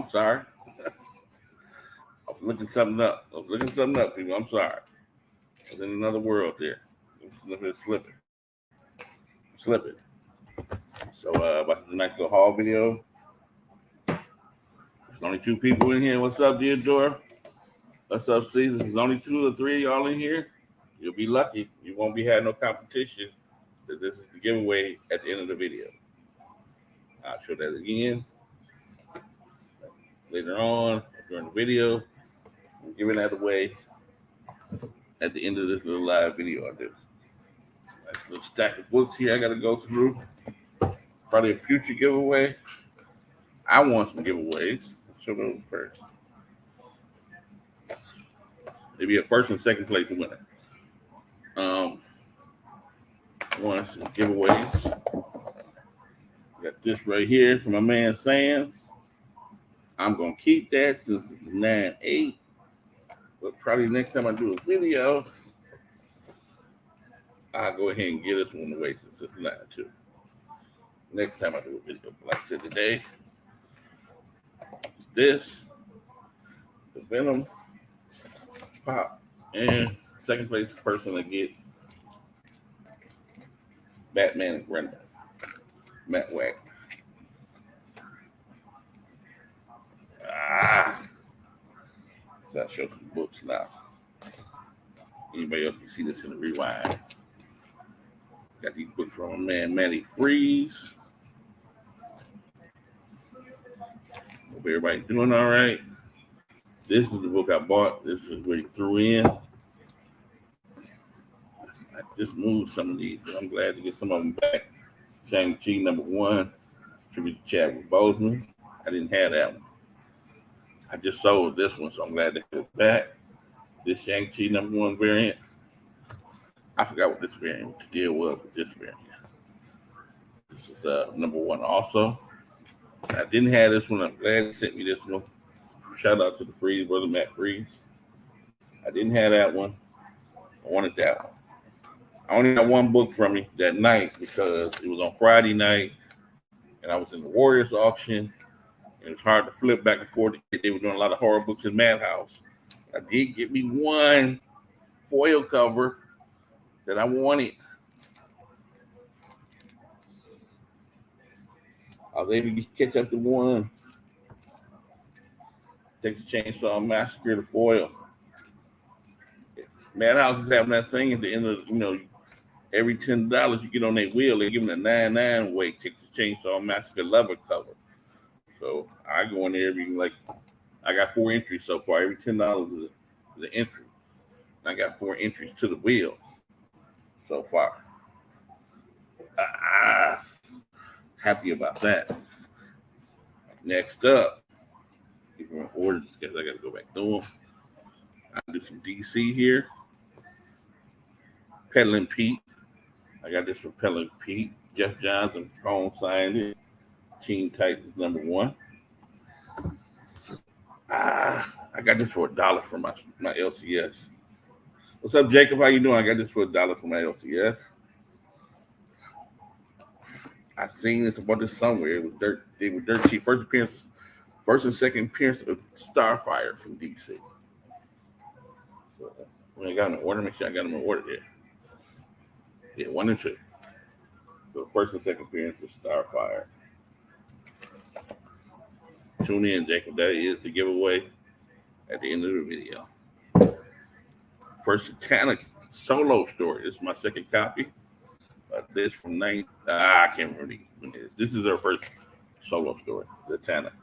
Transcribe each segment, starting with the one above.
I'm sorry. I was looking something up. People. I'm sorry. I was in another world there. Slipping. So about the nice little haul video. There's only 2 people in here. What's up, Theodore? What's up, Caesar? There's only 2 or 3 of y'all in here. You'll be lucky. You won't be having no competition. This is the giveaway at the end of the video. I'll show that again later on during the video. I'm giving that away at the end of this little live video I do. Nice little stack of books here I got to go through. Probably a future giveaway. I want some giveaways. Let's show those first. Maybe a first and second place winner. Want some giveaways. Got this right here from my man Sands. I'm gonna keep that since it's 9/8. But probably next time I do a video, I'll go ahead and get this one away since it's 9/2. Next time I do a video, like I said today, it's this, the Venom Pop, and second place person to get Batman and Brenda, Matt Wagner. So I'll show some books now. Anybody else can see this in the rewind? Got these books from my man Matty Freeze. Hope everybody doing all right. This is the book I bought. This is what he threw in. I just moved some of these, but I'm glad to get some of them back. Shang-Chi #1, tribute to Chadwick Boseman. I didn't have that one. I just sold this one, so I'm glad to get it back. This Shang-Chi #1 variant. I forgot what this variant deal was with this variant. This is #1 also. I didn't have this one. I'm glad he sent me this one. Shout out to the Freeze, brother Matt Freeze. I didn't have that one. I wanted that one. I only got one book from me that night because it was on Friday night and I was in the Warriors auction. And it's hard to flip back and forth. They were doing a lot of horror books in Madhouse. I did get me one foil cover that I wanted. I was able to catch up to one. Texas Chainsaw Massacre, the foil. Madhouse is having that thing at the end of, every $10 you get on their wheel, they give them a 99 weight Texas Chainsaw Massacre leather cover. So I go in there, I got 4 entries so far. Every $10 is an entry. And I got 4 entries to the wheel so far. Happy about that. Next up, people order this because I got to go back through them. I'll do some DC here. Peddling Pete. I got this from Peddling Pete. Jeff Johns and Cone signed it. Teen Titans #1. I got this for $1 from my LCS. What's up, Jacob? How you doing? I got this for $1 from my LCS. I seen this about this somewhere. It was dirt. They were dirt cheap. First and second appearance of Starfire from DC. So when I got them in order, make sure I got them in order there. Yeah, 1 and 2. So first and second appearance of Starfire. Tune in, Jacob. That is the giveaway at the end of the video. First Satanic solo story. This is my second copy. This from I can't remember when it is. This is her first solo story, Satanic.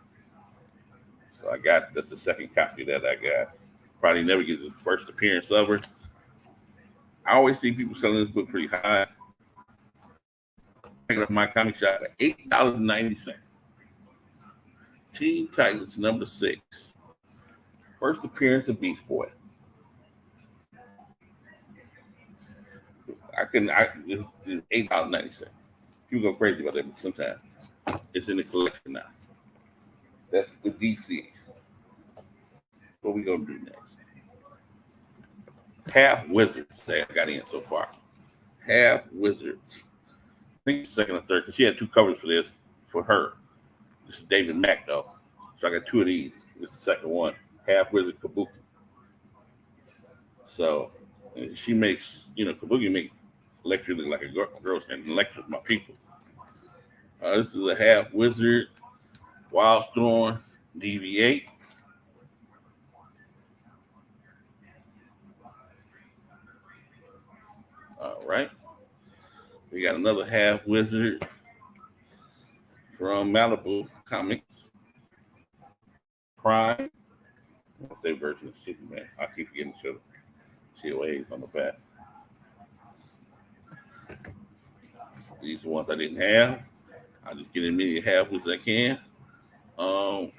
So that's the second copy that I got. Probably never get the first appearance of her. I always see people selling this book pretty high. I picked it up my comic shop at $8.90. Teen Titans #6. First appearance of Beast Boy. It's $8.90. People go crazy about that, but sometimes it's in the collection now. That's the DC. What we gonna do next? Half Wizards that I got in so far. Half Wizards. I think it's second or third because she had 2 covers for this for her. This is David Mack though. So I got two of these. This is the second one. Half Wizard Kabuki. So she makes, Kabuki make Electra look like a girl and Electra's my people. This is a Half Wizard Wildstorm DV8. All right. We got another Half Wizard from Malibu Comics. Prime. What's their version of Superman? I keep forgetting to COAs on the back. These are the ones I didn't have. I'll just get as many Half Wizards I can.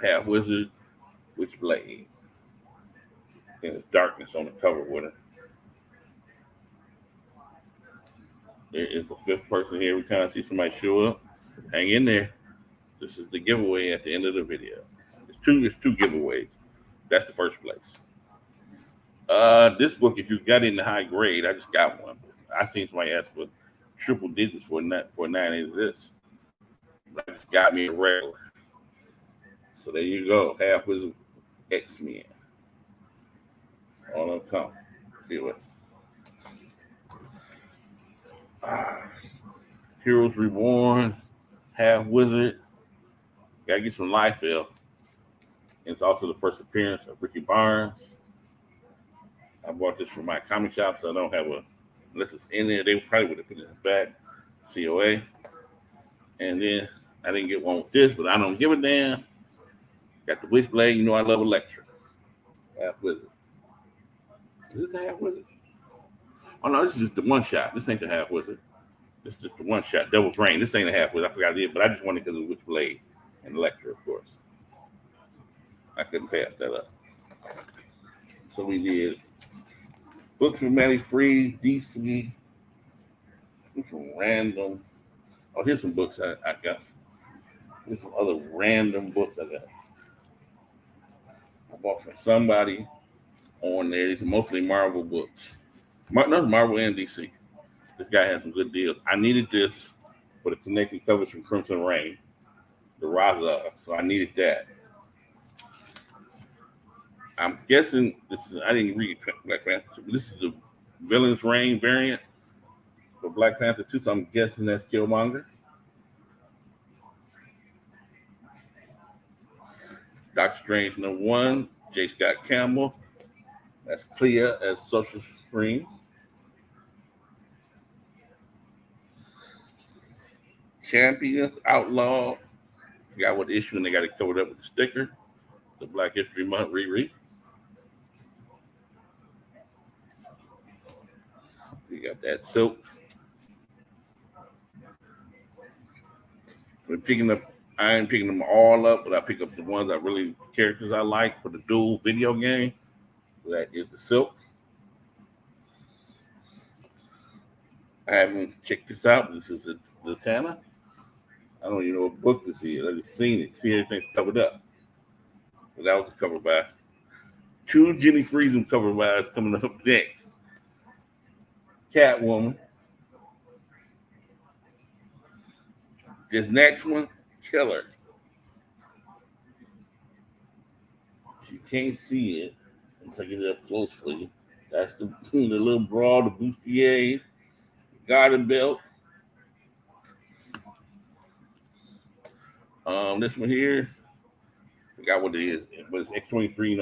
Half Wizard Witchblade. And there's darkness on the cover with it. There is a fifth person here. We kind of see somebody show up. Hang in there. This is the giveaway at the end of the video. It's two giveaways. That's the first place. This book, if you got it in the high grade, I just got one. I seen somebody ask for triple digits for 9 of this. I just got me a regular. So there you go. Half Wizard X-Men. On them come. See what? Heroes Reborn, Half Wizard. Gotta get some Liefeld. It's also the first appearance of Ricky Barnes. I bought this from my comic shop, so I don't have unless it's in there, they probably would have put it in the back. COA. And then I didn't get one with this, but I don't give a damn. Got the Witchblade. You know I love Electra. Half Wizard. Is this a Half Wizard? Oh no, this is just the one shot. This ain't the Half Wizard. This is just the one shot. Devil's Reign. This ain't a Half Wizard. I forgot it, but I just wanted because of Witchblade and Electra, of course. I couldn't pass that up. So we did books from Maddie Free, DC. Some random. Oh, here's some books I got. Here's some other random books I got. I bought from somebody on there. These are mostly Marvel books. Not Marvel and DC. This guy has some good deals. I needed this for the connecting covers from Crimson Reign, the Raza. So I needed that. I'm guessing this is, I didn't read Black Panther, but this is the Villain's Reign variant for Black Panther 2, so I'm guessing that's Killmonger. Doctor Strange #1, J. Scott Campbell. That's Clea as Social Scream. Champions, Outlaw. Forgot what issue, and they got it covered up with the sticker. The Black History Month Riri. We got that Silk. I ain't picking them all up, but I pick up the ones I really characters I like for the dual video game. That is the Silk. I haven't checked this out. This is the Tana. I don't even know what book this is. I just seen it. See everything's covered up. But that was the cover by. 2 Jenny Friesen cover bys coming up next. Catwoman. This next one, Killer. You can't see it. Let's take it up close for you. That's the little bra, the bustier, garden belt. This one here, forgot what it is, but it's X-23.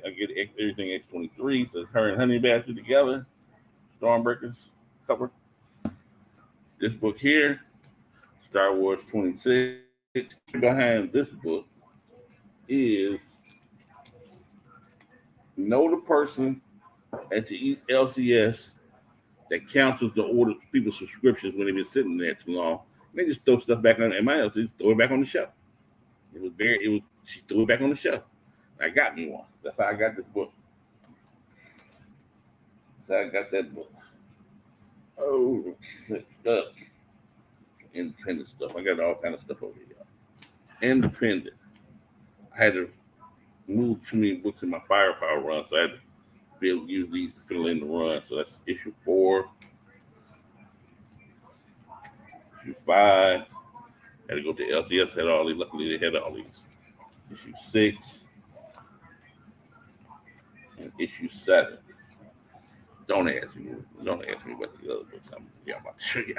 I get everything X-23. So it's her and Honey Badger together. Stormbreakers cover. This book here, Star Wars 26. Behind this book is know the person at the LCS that cancels the order people's subscriptions when they've been sitting there too long. They just throw stuff back on. And my LCS throw it back on the shelf. She threw it back on the shelf. I got me one. That's how I got this book. That's how I got that book. Oh, stuff. Independent stuff. I got all kind of stuff over here. Independent. I had to move too many books in my firepower run, so I had to be able to use these to fill in the run. So that's issue 4. Issue 5. Had to go to LCS, had all these. Luckily, they had all these. issue 6, and issue 7. Don't ask me what the other books I'm about to show you.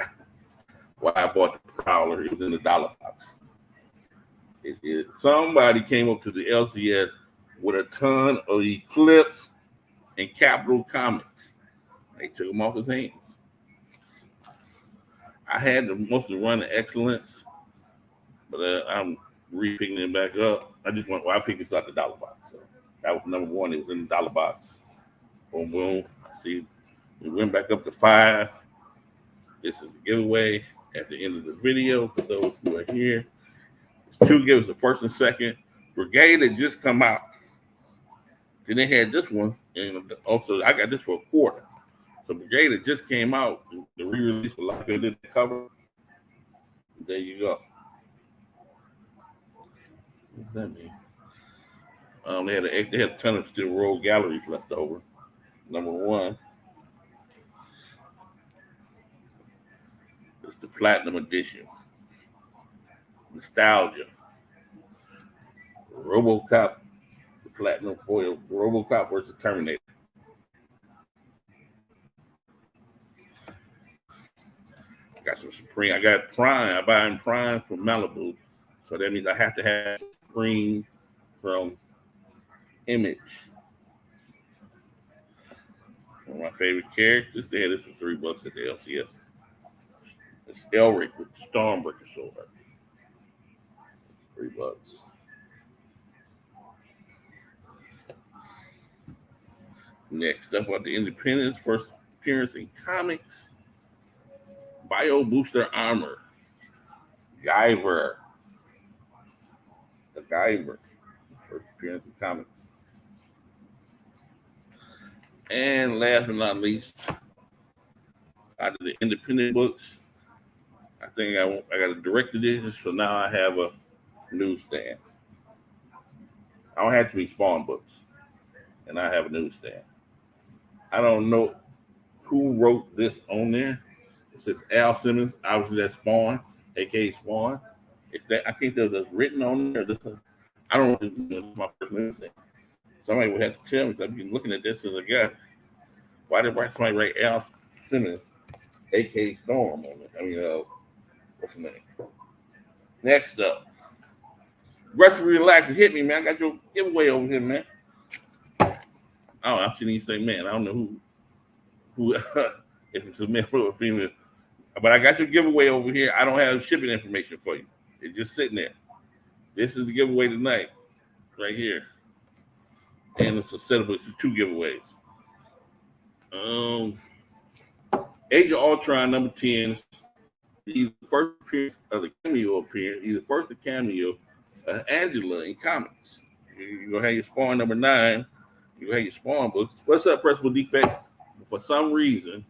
Why I bought the Prowler. It was in the dollar box. Somebody came up to the LCS with a ton of Eclipse and Capital comics. They took them off his hands. I had the most of the run of Excellence, but I'm re-picking it back up. I picked this out the dollar box. So that was number 1. It was in the dollar box. Boom, boom. See, we went back up to 5. This is the giveaway at the end of the video for those who are here. There's 2 gives, the first and second. Brigade had just come out. Then they had this one, and also I got this for a quarter. So Brigade had just came out. The re-release for Life did the cover. There you go. What's that mean? They had a ton of still Rogue Galleries left over. Number 1. It's the Platinum Edition. Nostalgia. RoboCop, the Platinum Foil. RoboCop versus Terminator. Got some Supreme. I got Prime. I buy in Prime from Malibu. So that means I have to have Supreme from Image. One of my favorite characters. They had this for $3 at the LCS. It's Elric with the Stormbreaker sword. $3. Next up are the Independents. First appearance in comics. Bio Booster Armor. Guyver. The Guyver. First appearance in comics. And last but not least, out of the independent books, I think I got a direct edition, so now I have a newsstand. I don't have to be Spawn books, and I have a newsstand. I don't know who wrote this on there. It says Al Simmons, obviously that's Spawn, aka Spawn. I think that was written on there. I don't know. This is my first newsstand. Somebody would have to tell me. I've been looking at this as a guy. Why did somebody write Al Simmons, aka Storm, on it? I mean, what's the name? Next up, Rest Relax and Hit Me, man. I got your giveaway over here, man. Oh, I shouldn't even say man. I don't know who if it's a male or a female. But I got your giveaway over here. I don't have shipping information for you. It's just sitting there. This is the giveaway tonight, right here. And it's a setup. It's 2 giveaways. Age of Ultron number 10. Either first appearance of the cameo appearance, either first the cameo Angela in comics. You're gonna have your Spawn number 9. You have your Spawn books. What's up, Principal Defect? For some reason,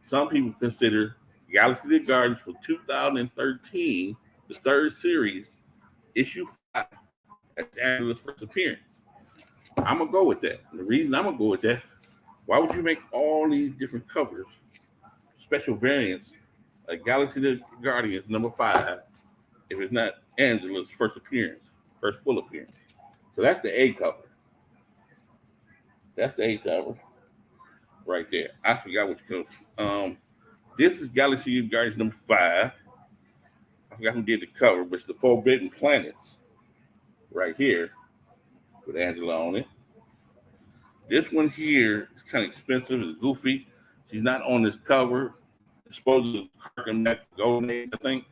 some people consider Galaxy of the Guardians for 2013, the 3rd series, issue 5, as Angela's first appearance. I'm gonna go with that. The reason I'm gonna go with that, why would you make all these different covers, special variants, like Galaxy of the Guardians number 5, if it's not Angela's first appearance, first full appearance? So that's the A cover. That's the A cover right there. I forgot which cover. This is Galaxy of Guardians number 5. I forgot who did the cover, but it's the Forbidden Planets right here with Angela on it. This one here is kind of expensive. It's goofy. She's not on this cover. It's supposed to harken back to Golden Age, I think.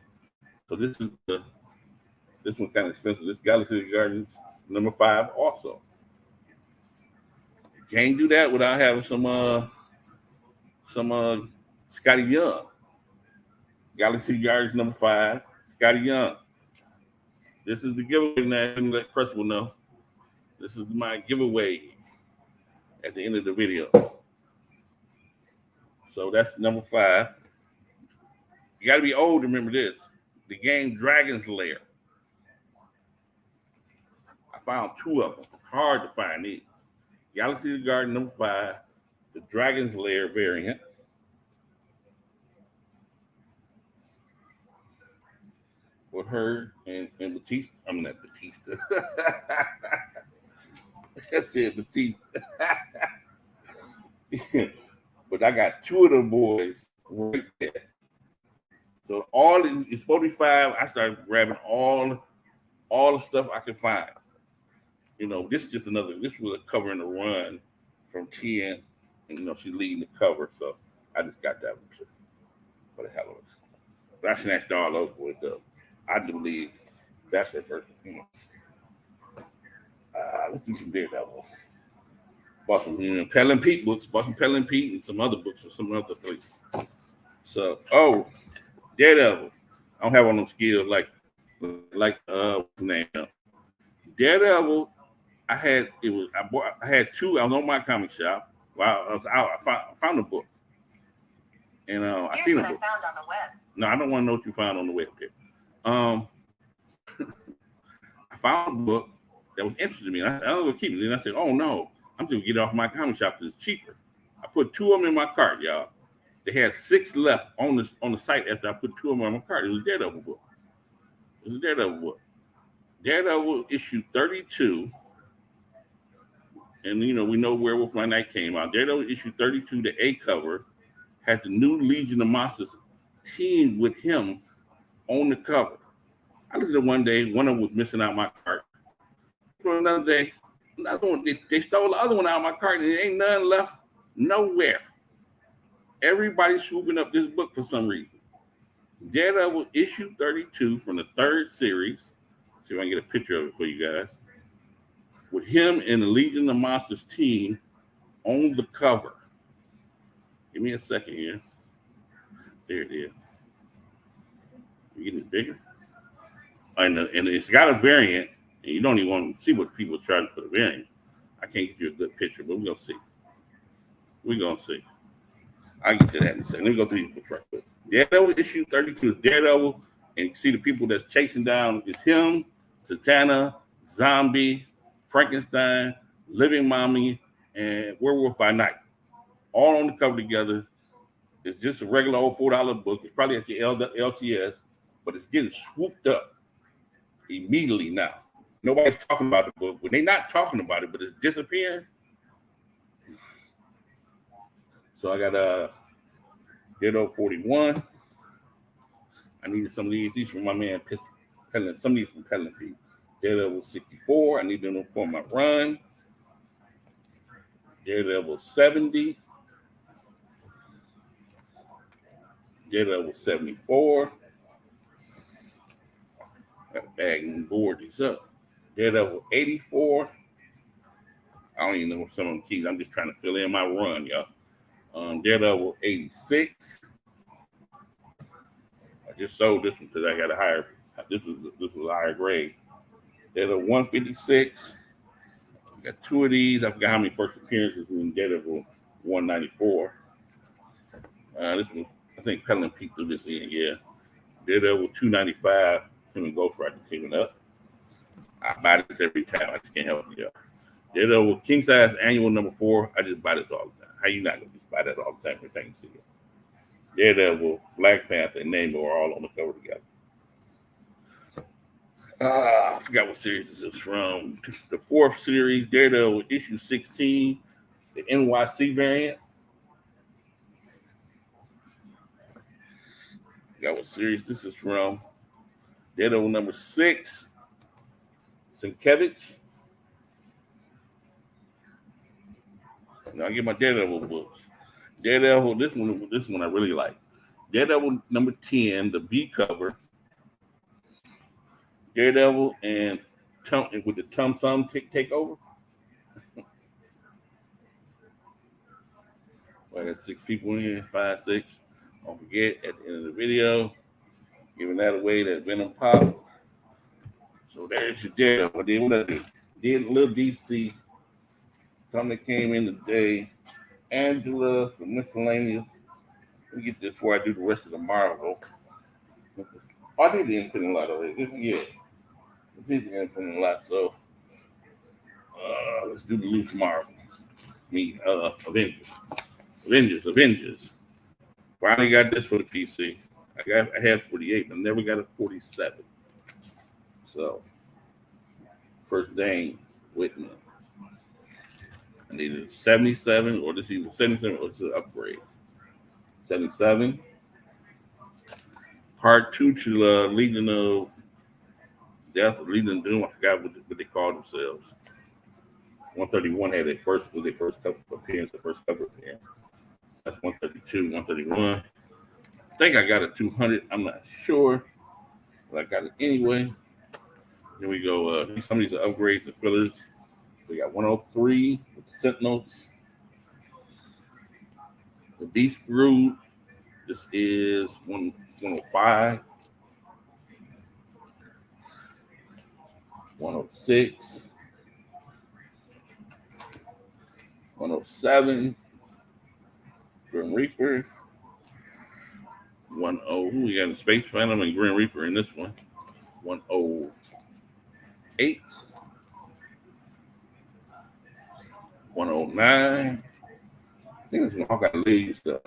So this one's kind of expensive. This Galaxy of Guardians number 5 also. Can't do that without having some Scotty Young. Galaxy Guardians number 5, Scotty Young. This is the giveaway now. I'm let Principal know. This is my giveaway at the end of the video. So that's number 5. You got to be old to remember this. The game Dragon's Lair. I found 2 of them. Hard to find these. Galaxy of the Guardian number 5, the Dragon's Lair variant. with her and Batista. I'm not Batista. I said Batista. But I got two of them boys right there. So all it's 45. I started grabbing all the stuff I could find. This is just another. This was a cover in the run from 10, and she's leading the cover. So I just got that one too, for the hell of it. But I snatched all those boys up. I do believe that's her first. Let's do some Daredevil. Bought some Pell and Pete books. Bought some Pell and Pete and some other books from some other places. So, Daredevil. I don't have one of them skills like what's the name? Daredevil. I had two. I was on my comic shop. While I was out, I found a book, and I seen a book. I found on the web. No, I don't want to know what you found on the web there. I found a book that was interesting to me. I was gonna keep it, and I said, "Oh no, I'm just gonna get it off my comic shop because it's cheaper." I put two of them in my cart, y'all. They had 6 left on the site after I put 2 of them in my cart. It was a Daredevil book. Daredevil issue 32. And, we know Werewolf by Night came out. Daredevil issue 32, the A cover, has the new Legion of Monsters team with him on the cover. I looked at it one day, one of them was missing out my cart. For another day, another one, they stole the other one out of my cart, and there ain't none left nowhere. Everybody's swooping up this book for some reason. Daredevil issue 32 from the 3rd series. See if I can get a picture of it for you guys. With him and the Legion of Monsters team on the cover. Give me a second here. There it is. You getting it bigger? And it's got a variant, and you don't even want to see what people charge for the variant. I can't get you a good picture, but we're going to see. I'll get to that in a second. Let me go through these books right quick. Daredevil issue 32 is Daredevil, and you see the people that's chasing down is him, Satana, Zombie, Frankenstein, Living Mommy, and Werewolf by Night. All on the cover together. It's just a regular old $4 book. It's probably at your LCS, but it's getting swooped up immediately now. Nobody's talking about the book. When they're not talking about it, but it's disappearing. So I got Daredevil 41. I needed some of these. These from my man Pelin. Some of these from Pelin Pete. Daredevil 64. I need them for my run. Daredevil 70. Daredevil 74. Got a bag and board these up. Daredevil 84. I don't even know some of them keys. I'm just trying to fill in my run, y'all. Daredevil 86. I just sold this one because I got a higher. This was a higher grade. Daredevil 156. Got 2 of these. I forgot how many first appearances in Daredevil 194. This one, I think Pelin Pete threw this in. Yeah. Daredevil 295. Him and Ghost Rider teaming up. I buy this every time. I just can't help it, y'all. Daredevil King Size Annual number 4. I just buy this all the time. How you not gonna just buy that all the time every time you see it? Daredevil, Black Panther, and Namor are all on the cover together. I forgot what series this is from. The 4th series, Daredevil issue 16, the NYC variant. Forgot what series this is from. Daredevil number 6, Sienkiewicz. Now I get my Daredevil books. Daredevil, this one I really like. Daredevil number 10, the B cover. Daredevil and with the Tum takeover. Well, I got 6 people in here, 5, 6. Don't forget at the end of the video, giving that away, that Venom Pop. So there's your Daredevil. Then what I did a little DC. Something that came in today. Angela from Miscellaneous. Let me get this before I do the rest of the Marvel. Oh, I did the Infinite Lot already. Yeah. I did the Infinite Lot. So let's do the loose Marvel. Avengers. Finally got this for the PC. I had 48, but never got a 47. So, first Dane Whitman. I needed 77, or this is either 77 or it's an upgrade. 77. Part 2 to Legion of Death, Legion of Doom. I forgot what they called themselves. 131 had their first cover appearance, the first cover appearance. That's 132, 131. I think I got a 200. I'm not sure, but I got it anyway. Here we go. Some of these are upgrades and fillers. We got 103 with the Sentinels. The Beast Brood. This is 105. 106. 107. Grim Reaper. 10. Who we got in Space Phantom and Grim Reaper in this one? 108. 109. I think this one all got leaves stuff.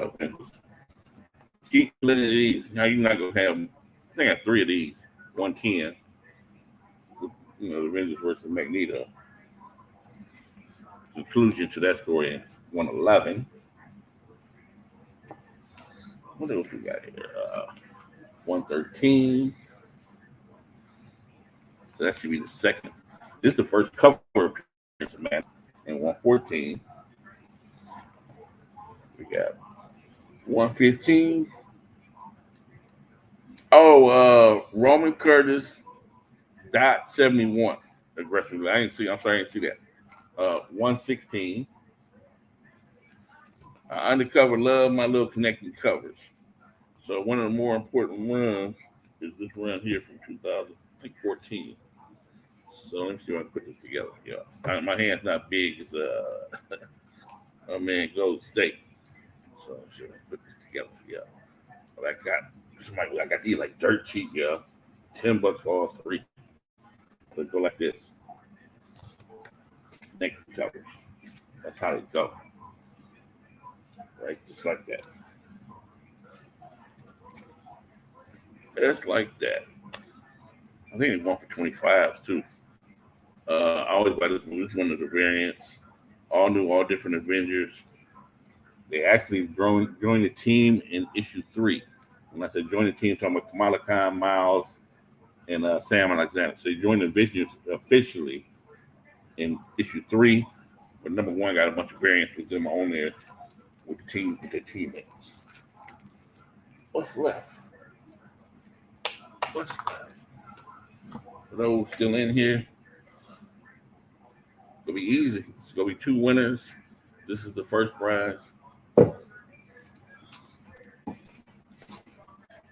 Keep letting these. Now you're not gonna have. I think I got 3 of these. 110. The Avengers versus Magneto. Conclusion to that story. 111. What else we got here? 113. So that should be the second. This is the first cover appearance of Man. And 114. We got 115. Oh, Roman Curtis .71 aggressively. I didn't see that. 116. Undercover love my little connecting covers. So one of the more important runs is this run here from 2014. So let me see if I can put this together. Yeah, my hand's not big as my man Gold State. So I'm sure I put this together. Yeah, but I got these like dirt cheap. Yeah, $10 for all 3. So go like this. Next cover. That's how they go. Right, just like that. Just like that. I think it's going for 25s too. I always buy this one. This is one of the variants. All new, all different Avengers. They actually joined the team in issue 3. When I said join the team, I'm talking about Kamala Khan, Miles, and Sam Alexander. So they joined the Avengers officially in issue 3. But number 1 got a bunch of variants with them on there with the team, with their teammates. What's left? For those still in here, it'll be easy. It's gonna be 2 winners. This is the first prize. All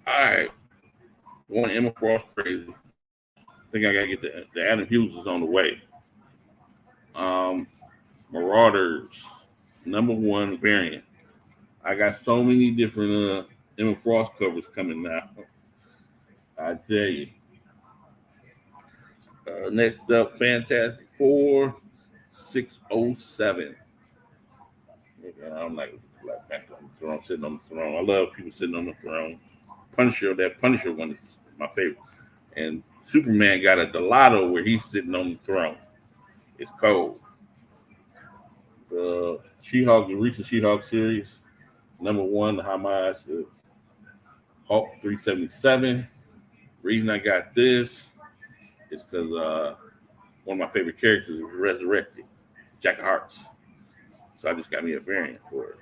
right. One Emma Frost crazy. I think I gotta get the Adam Hughes is on the way. Marauders, number 1 variant. I got so many different Emma Frost covers coming now. I tell you. Next up, Fantastic Four, 607. I'm like Black Panther on the throne, sitting on the throne. I love people sitting on the throne. Punisher, that Punisher one is my favorite. And Superman got a Delato where he's sitting on the throne. It's cold. The She-Hulk, the recent She-Hulk series, number 1, the Hamas, Hulk 377. Reason I got this is because one of my favorite characters was resurrected, Jack Hart's. So I just got me a variant for it.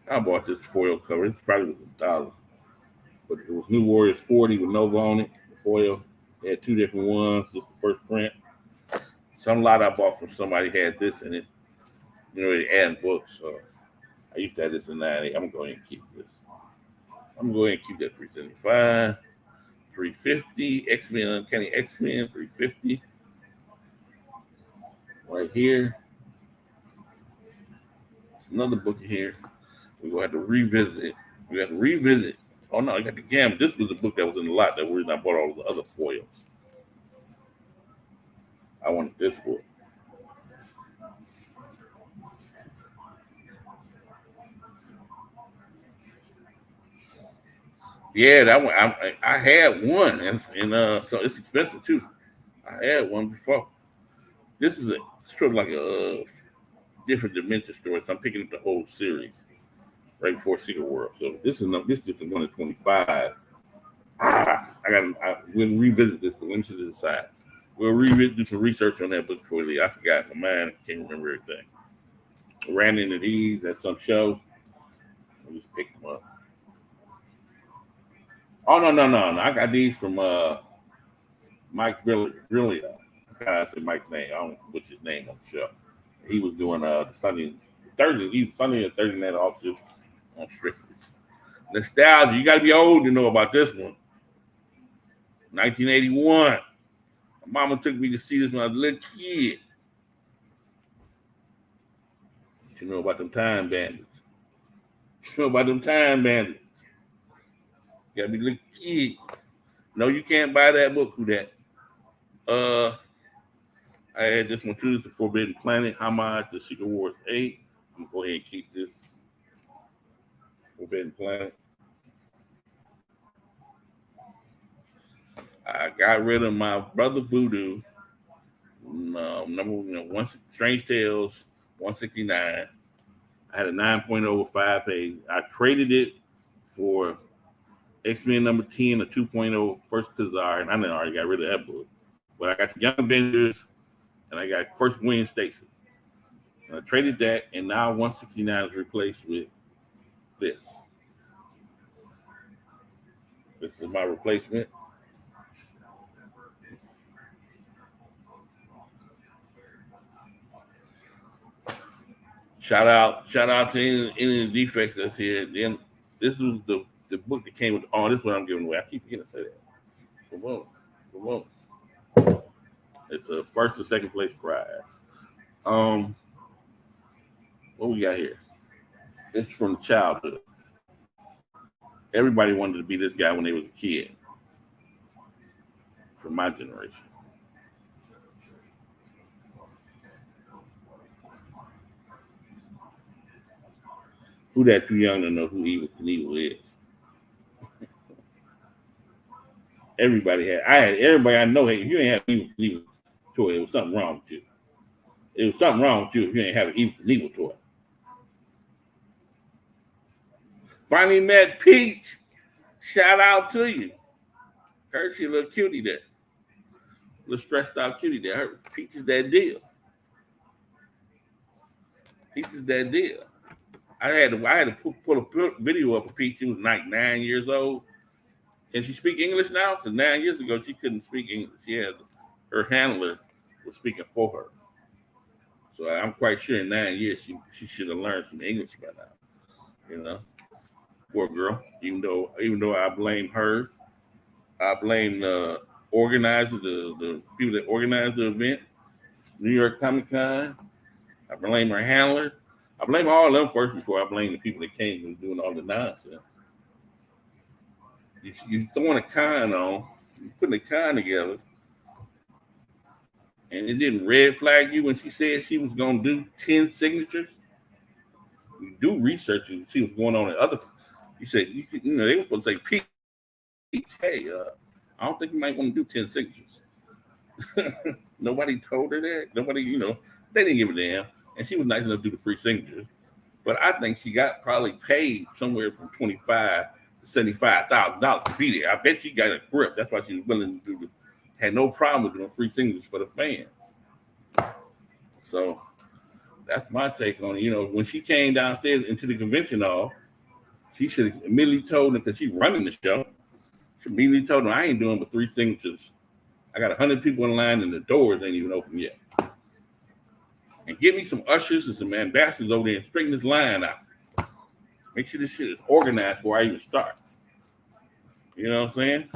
I bought this foil cover. It's probably was $1, but it was New Warriors 40 with Nova on it. The foil. They had 2 different ones. Just the first print. Some lot I bought from somebody had this in it. They add books. So I used to have this in 90. I'm going to go ahead and keep this. I'm going to go ahead and keep that 375. 350. X-Men, Uncanny X-Men, 350. Right here. There's another book here. We're going to have to revisit. Oh, no, I got the Gamma. This was the book that was in the lot. That reason I bought all the other foils. I wanted this book. Yeah, that one. I had one, and so it's expensive too. I had one before. This is a sort of like a different dimension story. So I'm picking up the whole series right before Secret World. So this is just the one at 25. We'll revisit this. But let me to the side. We'll do some research on that book before we leave. I forgot my mind. Can't remember everything. Ran into these at some show. I just picked them up. Oh no! I got these from Mike Villia. I can't say Mike's name. I don't know what's his name on the show. He was doing the Sunday 30, either Sunday or 30 night offshore on Strictly. Nostalgia. You got to be old to know about this one. 1981. My mama took me to see this when I was a little kid. You know about them time bandits. You know about them time bandits. You gotta be a little kid. No, you can't buy that book. Who that? I had this one too. The Forbidden Planet. Hamad, The Secret Wars 8. I'm gonna go ahead and keep this. Forbidden Planet. I got rid of my Brother Voodoo. Number one, Strange Tales, 169. I had a 9.0 5 page. I traded it for X-Men number 10, a 2.0 First Kazar, and I already got rid of that book. But I got the Young Avengers, and I got First Gwen Stacy. And I traded that, and now 169 is replaced with this. This is my replacement. Shout out to any of the defects that's here. Then this was the book that came with. Oh, this is what I'm giving away. I keep forgetting to say that. Come on. It's a first or second place prize. What we got here? It's from childhood. Everybody wanted to be this guy when they was a kid. From my generation. Who that too young to know who Evel Knievel is? Everybody I know. Hey, if you ain't have Evel Knievel toy, it was something wrong with you. It was something wrong with you if you ain't have an Evel Knievel toy. Finally met Peach. Shout out to you. Heard she a little cutie there. A little stressed out cutie there. Peach is that deal. Peach is that deal. I had to put a video up of Peach. She was like 9 years old. Can she speak English now? Because 9 years ago she couldn't speak English. She had her handler was speaking for her. So I'm quite sure in 9 years she should have learned some English by now. You know, poor girl. Even though I blame her, I blame the organizer, the people that organized the event, New York Comic Con. I blame her handler. I blame all of them first before I blame the people that came and doing all the nonsense. You throwing a con on, you putting a con together, and it didn't red flag you when she said she was going to do 10 signatures. You do research and see what's going on in other. You said they were supposed to say, Pete, hey, I don't think you might want to do 10 signatures. Nobody told her that. Nobody, they didn't give a damn. And she was nice enough to do the free signatures. But I think she got probably paid somewhere from $25,000 to $75,000 to be there. I bet she got a grip. That's why she was willing to do. Had no problem with doing free signatures for the fans. So that's my take on it. When she came downstairs into the convention hall, she should have immediately told them, because she's running the show. She immediately told them, I ain't doing but 3 signatures. I got 100 people in line and the doors ain't even open yet. And get me some ushers and some ambassadors over there and straighten this line out. Make sure this shit is organized before I even start. You know what I'm saying?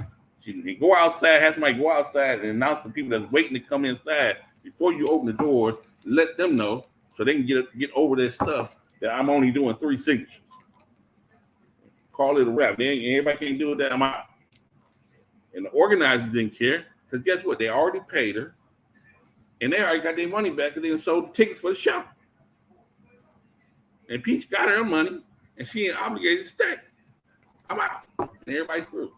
She can go outside, have somebody go outside and announce to people that's waiting to come inside before you open the doors. Let them know so they can get over their stuff that I'm only doing 3 signatures. Call it a wrap. Everybody can't do it that I'm out. And the organizers didn't care, because guess what? They already paid her. And they already got their money back because they sold tickets for the show. And Peach got her money, and she ain't obligated to stay. I'm out. And everybody's through.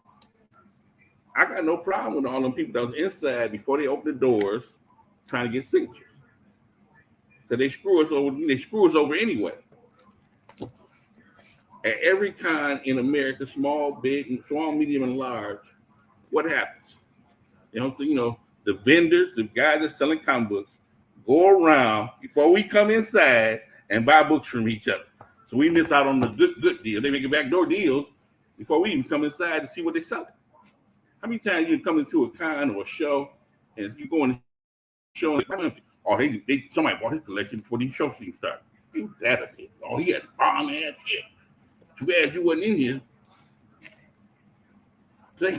I got no problem with all them people that was inside before they opened the doors trying to get signatures. Because they screw us over. They screw us over anyway. At every con in America, small, big, small, medium, and large, what happens? The vendors, the guys that's selling comic books, go around before we come inside and buy books from each other. So we miss out on the good deal. They make a backdoor deals before we even come inside to see what they're selling. How many times you come into a con or a show and you go in the show and somebody bought his collection before these shows even started. Ain't that a bit? Oh, he has bomb ass shit. Too bad you wasn't in here. The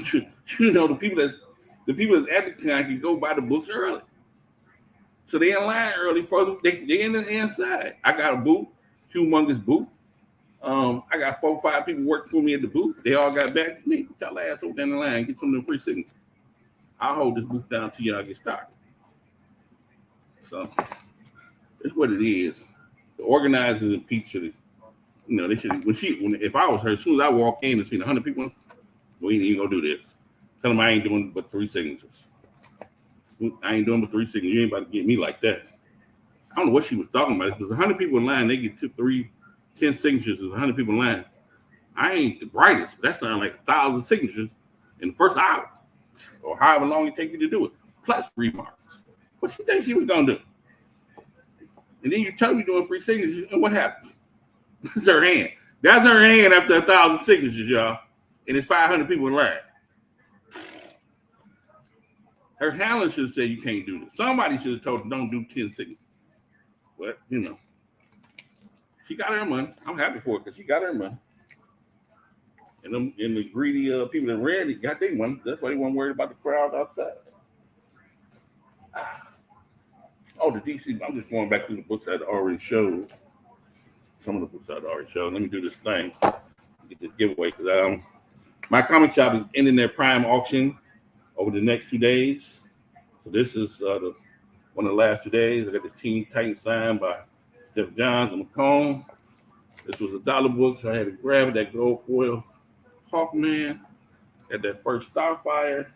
people that's at the con can go buy the books early. So they in line early first. They in the inside. I got a booth, humongous booth. I got 4 or 5 people working for me at the booth. They all got back to me. Tell ass over down the line, get some of them free signatures. I'll hold this booth down till y'all get started. So that's what it is. The organizers and people should, they should. If I was her, as soon as I walk in and see 100 people, we ain't even gonna do this. Tell them I ain't doing but 3 signatures. I ain't doing but 3 signatures. You ain't about to get me like that. I don't know what she was talking about. If there's 100 people in line, they get 2, 3, 10 signatures. There's 100 people in line. I ain't the brightest, but that sounds like 1,000 signatures in the first hour, or however long it take you to do it, plus remarks. What she think she was gonna do? And then you tell me doing free signatures, and what happens? That's her hand. That's her hand after 1,000 signatures, y'all. And it's 500 people in line. Her handler should have said you can't do this. Somebody should have told her don't do 10 signatures. But she got her money. I'm happy for it because she got her money. And the greedy people that read it got their money. That's why they weren't worried about the crowd outside. Oh, the DC. I'm just going back through the books I'd already showed. Some of the books I'd already showed. Let me do this thing. Get this giveaway because my comic shop is ending their prime auction over the next 2 days. So this is one of the last 2 days. I got this Teen Titans signed by Jeff Johns and McComb. This was $1 book, so I had to grab it. That gold foil Hawkman. Got that first Starfire.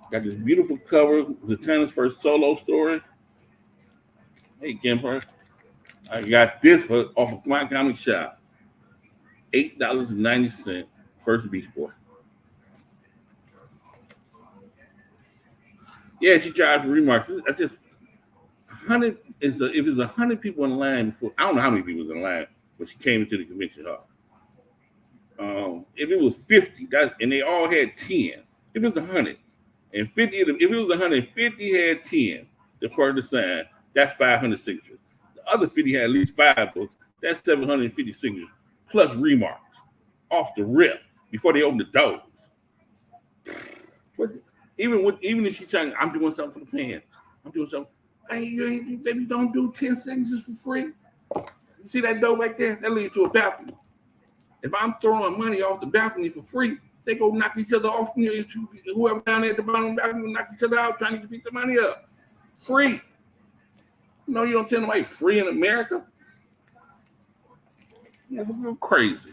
Got this beautiful cover, Zatanna's first solo story. Hey, Gimper. I got this off of my comic shop. $8.90. First Beast Boy. Yeah, she charged for remarks. I just 100 is if it's 100 people in line before, I don't know how many people was in line when she came into the convention hall. If it was 50, and they all had 10. If it was 100 and 50, if it was 150 had 10, the part to sign, that's 500 signatures. The other 50 had at least 5 books. That's 750 signatures plus remarks off the rip before they open the doors. Even if she's trying, I'm doing something for the fans. I'm doing something. Baby, don't do 10 signatures for free. You see that door back there? That leads to a balcony. If I'm throwing money off the balcony for free, they go knock each other off. Whoever down there at the bottom of the balcony will knock each other out trying to get the money up. Free. You don't tell nobody free in America. That's a little crazy.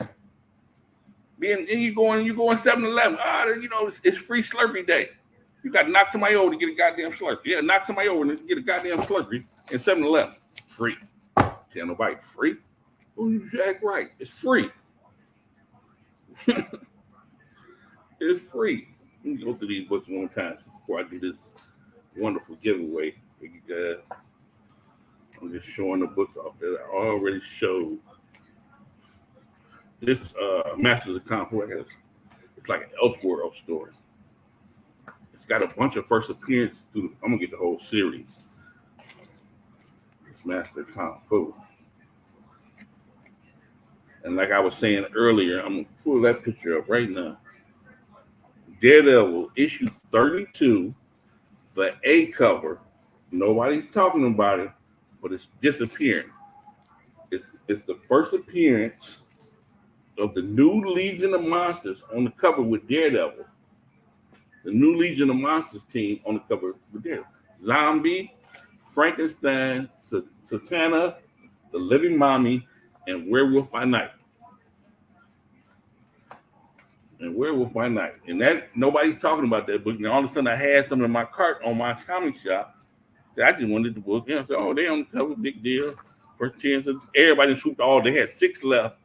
And you go in 7-Eleven. It's free Slurpee day. You got to knock somebody over to get a goddamn Slurpee. Yeah, knock somebody over and get a goddamn Slurpee in 7-Eleven. Free. Tell nobody free. Oh, you should act right. It's free. It's free. Let me go through these books one time before I do this wonderful giveaway for you guys. I'm just showing the books off that I already showed. This Masters of Kung Fu, it's like an Elseworld story. It's got a bunch of first appearances through. I'm gonna get the whole series. It's Master of Kung Fu. And like I was saying earlier, I'm gonna pull that picture up right now. Daredevil issue 32, the A cover. Nobody's talking about it, but it's disappearing. It's the first appearance of the new Legion of Monsters on the cover with Daredevil. The new Legion of Monsters team on the cover with Daredevil. Zombie, Frankenstein, Zatanna, the Living Mommy, and Werewolf by Night. and Werewolf by Night. And that nobody's talking about that book. And all of a sudden I had some in my cart on my comic shop. I just wanted the book. And I said, oh, they on the cover, big deal. First chance. Everybody swooped all. They had 6 left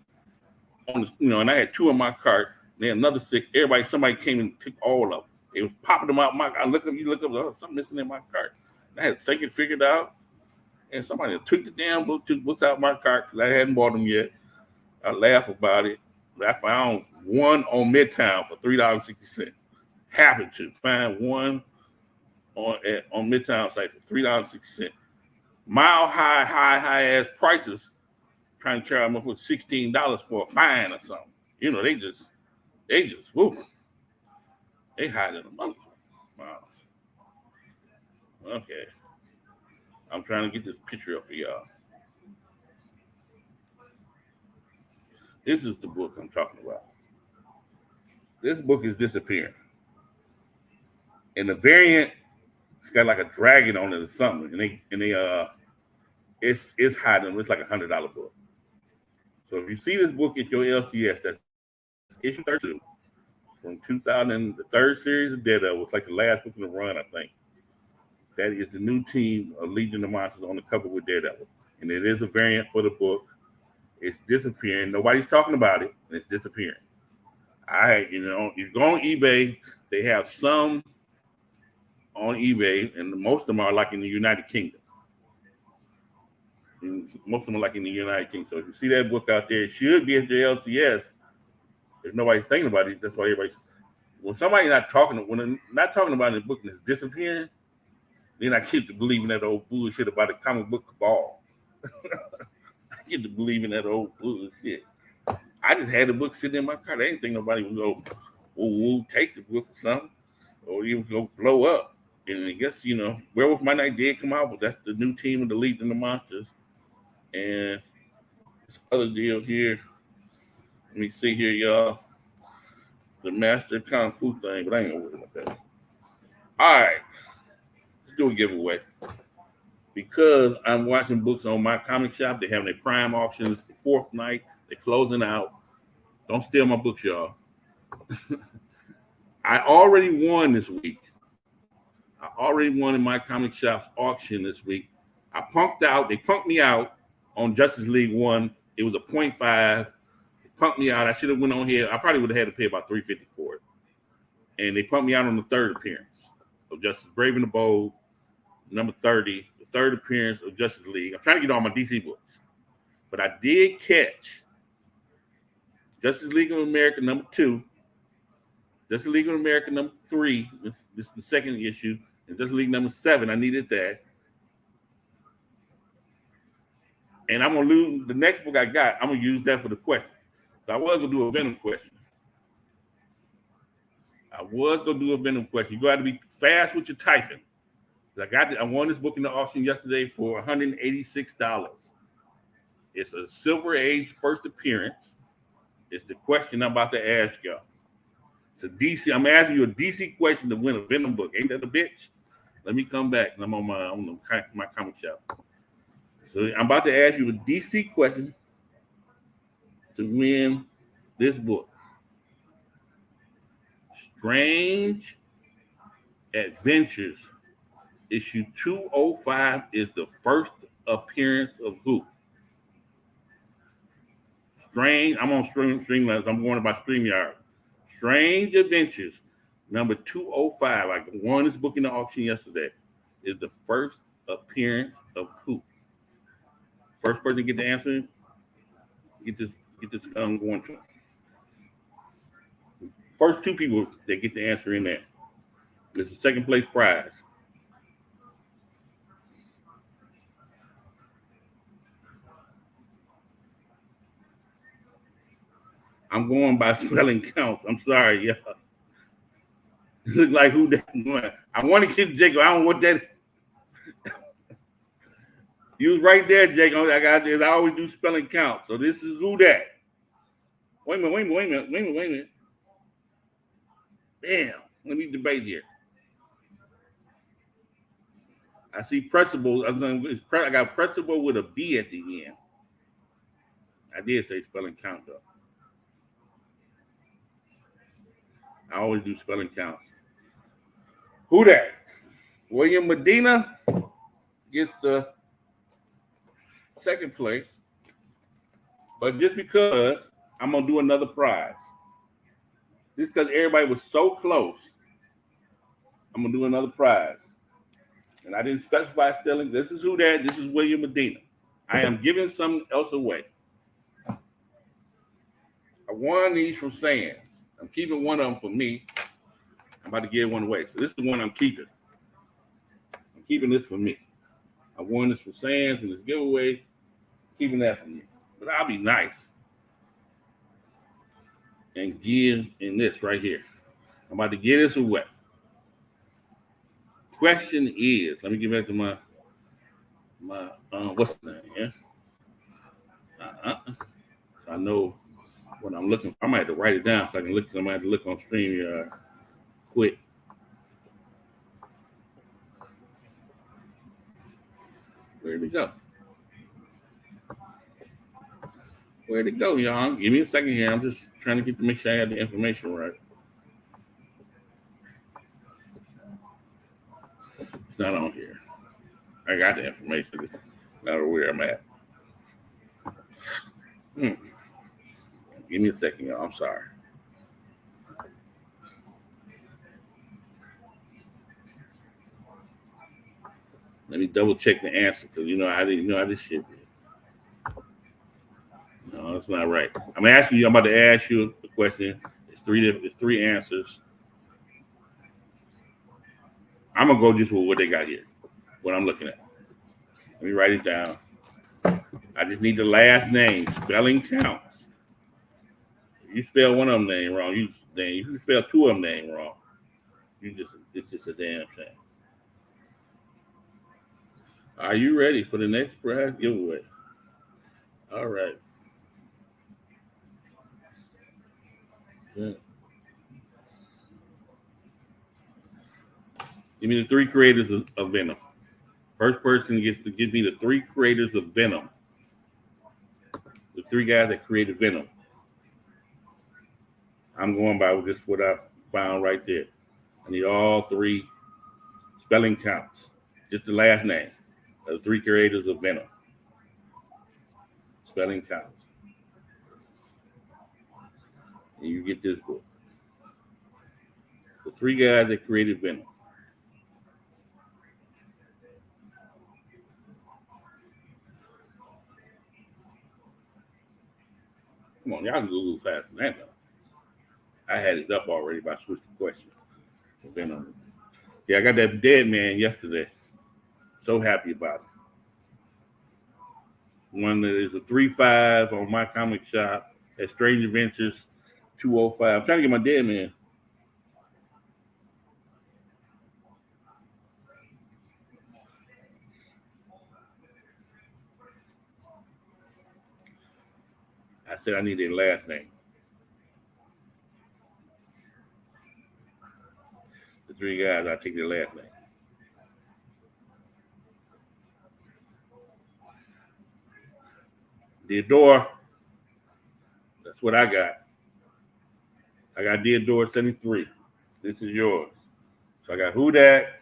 on the, and I had 2 in my cart. They had another 6. Somebody came and took all of them. It was popping them out. I look up, oh, something missing in my cart. And I had to think it figured out. And somebody took the damn book, took books out of my cart because I hadn't bought them yet. I laugh about it. But I found one on Midtown for $3.60. Happened to find one on Midtown site for $3.60. Mile high ass prices, trying to charge them for $16 for a fine or something. They just, whoop. They hide in the mother. Wow. Okay. I'm trying to get this picture up for y'all. This is the book I'm talking about. This book is disappearing. And the variant, it's got like a dragon on it or something. And it's hiding. It's like $100 book. So if you see this book at your LCS, that's issue 32 from 2000, the 3rd series of Daredevil. It's like the last book in the run, I think. That is the new team of Legion of Monsters on the cover with Daredevil. And it is a variant for the book. It's disappearing. Nobody's talking about it. And it's disappearing. You go on eBay, they have some on eBay, and most of them are like in the United Kingdom. Most of them are like in the United Kingdom. So if you see that book out there, it should be at your LCS. If nobody's thinking about it, that's why everybody's. When somebody's not talking about the book and it's disappearing, then I get to believing that old bullshit about the comic book cabal. I get to believing that old bullshit. I just had the book sitting in my car. I didn't think nobody would go, take the book or something, or it was going to blow up. And I guess, Werewolf by Night did come out, but that's the new team of the Legion of Monsters. And this other deal here, let me see here, y'all. The Master Kung Fu thing, but I ain't gonna worry about that. All right, let's do a giveaway. Because I'm watching books on my comic shop, they have their prime auctions, the 4th night, they're closing out. Don't steal my books, y'all. I already won this week. I already won in my comic shop's auction this week. I punked out. They punked me out on Justice League 1. It was a 0.5. They punked me out. I should have went on here. I probably would have had to pay about $3.50 for it. And they punked me out on the 3rd appearance of Justice Brave and the Bold, number 30, the 3rd appearance of Justice League. I'm trying to get all my DC books. But I did catch Justice League of America number 2, Justice League of America number 3. This is the 2nd issue. And Justice League number 7, I needed that. And I'm going to lose the next book I got. I'm going to use that for the question. So I was going to do a Venom question. You got to be fast with your typing. I won this book in the auction yesterday for $186. It's a Silver Age first appearance. It's the question I'm about to ask y'all. It's a DC. I'm asking you a DC question to win a Venom book. Ain't that a bitch? Let me come back. I'm on my comic shop. So I'm about to ask you a DC question to win this book. Strange Adventures, issue 205 is the first appearance of who? Strange. I'm on Streamlabs. I'm going about StreamYard. Strange Adventures, number 205. I won this book in the auction yesterday. Is the first appearance of who? First person to get the answer. Get this going. First 2 people that get the answer in there. It's a 2nd place prize. I'm going by spelling counts. I'm sorry, y'all. It looks like who that one. I want to keep Jacob. I don't want that. You was right there, Jacob. I always do spelling counts. So this is who that. Wait a minute. Damn. Let me debate here. I see Pressable. I got Pressable with a B at the end. I did say spelling count though. I always do spelling counts. Who that? William Medina gets the second place. But just because I'm gonna do another prize. Just because everybody was so close, I'm gonna do another prize. And I didn't specify spelling. This is who that. This is William Medina. I am giving something else away. I won these from Sands. I'm keeping one of them for me. I'm about to give one away. So this is the one I'm keeping. I'm keeping this for me. I won this from Sands and this giveaway. Keeping that for me. But I'll be nice and give in this right here. I'm about to give this away. Question is, let me get back to my what's the name? Yeah. I know what I'm looking for. I might have to write it down so I can look. I might have to look on StreamYard quick. Where'd it go? Where'd it go, y'all? Give me a second here. I'm just trying to make sure I have the information right. It's not on here. I got the information. It's not where I'm at. Give me a second, y'all. I'm sorry. Let me double check the answer because I didn't know how this shit is. No, that's not right. I'm about to ask you a question. It's three answers. I'm gonna go just with what they got here, what I'm looking at. Let me write it down. I just need the last name. Spelling counts. If you spell one of them name wrong, you spell two of them name wrong. It's just a damn shame. Are you ready for the next prize giveaway? All right. Yeah. Give me the three creators of Venom. First person gets to give me the three creators of Venom. The three guys that created Venom. I'm going by just what I found right there. I need all three spelling counts. Just the last name. The three creators of Venom. Spelling counts. And you get this book. The three guys that created Venom. Come on, y'all can go a little faster than that, though. I had it up already by switching questions. Venom. Yeah, I got that Dead Man yesterday. So happy about it. One that is a 3.5 on my comic shop at Strange Adventures 205. I'm trying to get my Dead Man. I said I need their last name. The three guys, I take their last name. Theodore. That's what I got. I got Theodore 73. This is yours. So I got Who Dat,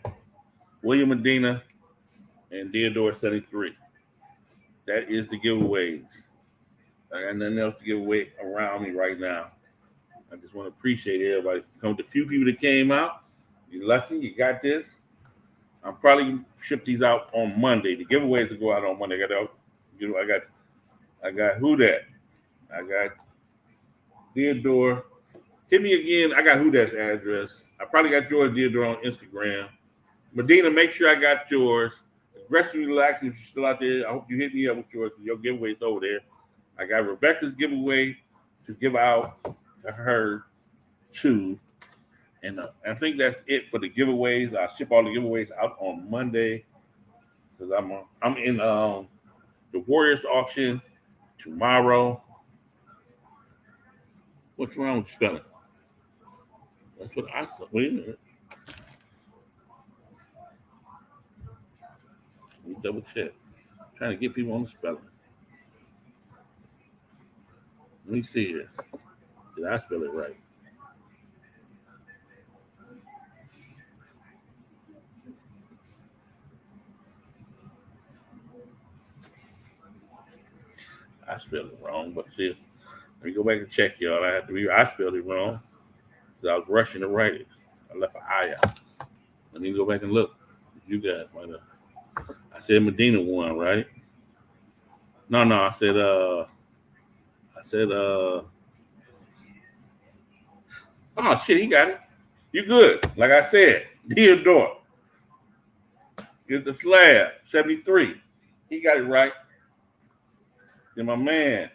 William Medina, and Theodore 73. That is the giveaways. I got nothing else to give away around me right now. I just want to appreciate everybody. The few people that came out, you're lucky, you got this. I'll probably ship these out on Monday. The giveaways will go out on Monday. I got Who Dat. I got Theodore. Hit me again. I got Who Dat's address. I probably got yours, Theodore, on Instagram. Medina, make sure I got yours. Aggressively relaxing if you're still out there. I hope you hit me up with yours because your giveaway's over there. I got Rebecca's giveaway to give out to her too. And I think that's it for the giveaways. I'll ship all the giveaways out on Monday because I'm in the Warriors auction tomorrow. What's wrong with spelling? That's what I saw. Wait a minute. Let me double check. I'm trying to get people on the spelling. Let me see here. Did I spell it right? I spelled it wrong, but see, let me go back and check, y'all. I spelled it wrong because I was rushing to write it. I left an I out. Let me go back and look. You guys might have. I said Medina won, right? No, I said oh shit, he got it. You good. Like I said, Theodore is the slab, 73. He got it right. Then my man,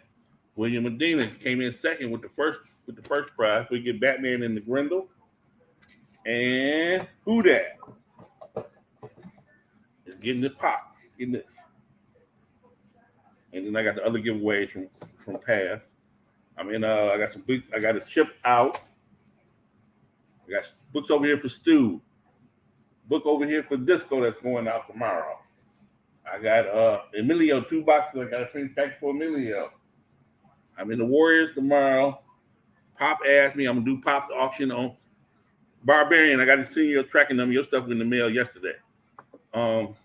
William Medina, came in second with the first prize. We get Batman in the Grendel. And who that? Is getting the pop. Getting this. And then I got the other giveaways from past. I got some big. I got a ship out. I got books over here for Stu. Book over here for Disco that's going out tomorrow. I got Emilio 2 boxes. I got a free pack for Emilio. I'm in the Warriors tomorrow. Pop asked me. I'm gonna do Pop's auction on Barbarian. I got to see you tracking them. Your stuff in the mail yesterday. I'm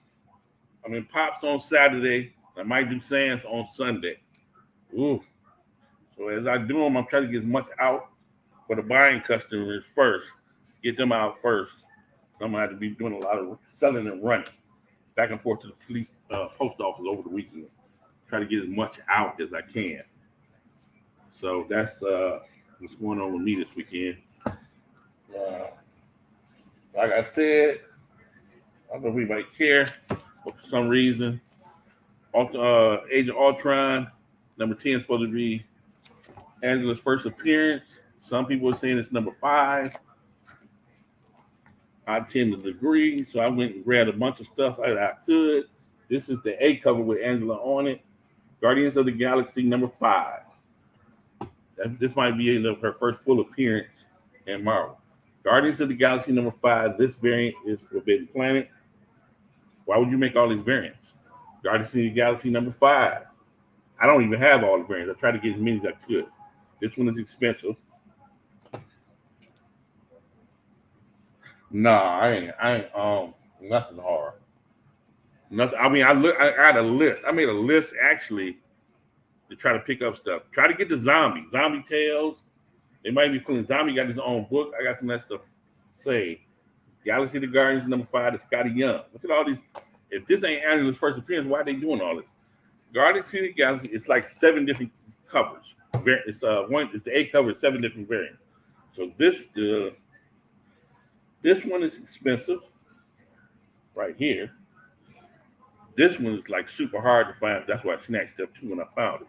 in Pops on Saturday. I might do Sands on Sunday. Ooh. So as I do them, I'm trying to get as much out for the buying customers first. Get them out first. So I'm gonna have to be doing a lot of selling and running back and forth to the police post office over the weekend. Try to get as much out as I can. So that's what's going on with me this weekend. Like I said, I don't know if anybody care, but for some reason, Age of Ultron, number 10 is supposed to be Angela's first appearance. Some people are saying it's number 5. I tend to agree, so I went and grabbed a bunch of stuff that I could. This is the A cover with Angela on it. Guardians of the Galaxy number 5. This might be her first full appearance in Marvel. Guardians of the Galaxy number 5. This variant is Forbidden Planet. Why would you make all these variants? Guardians of the Galaxy number 5. I don't even have all the variants. I tried to get as many as I could. This one is expensive. Nah, I ain't nothing hard. Nothing. I mean, I had a list. I made a list actually to try to pick up stuff. Try to get the Zombie Tales. They might be pulling Zombie got his own book. I got some of that stuff. Say Galaxy of the Guardians number 5 to Scotty Young. Look at all these. If this ain't Angela's first appearance, why are they doing all this? Guardians of the Galaxy, it's like 7 different covers. It's the A cover, 7 different variants. So this one is expensive, right here. This one is like super hard to find. That's why I snatched up 2 when I found it.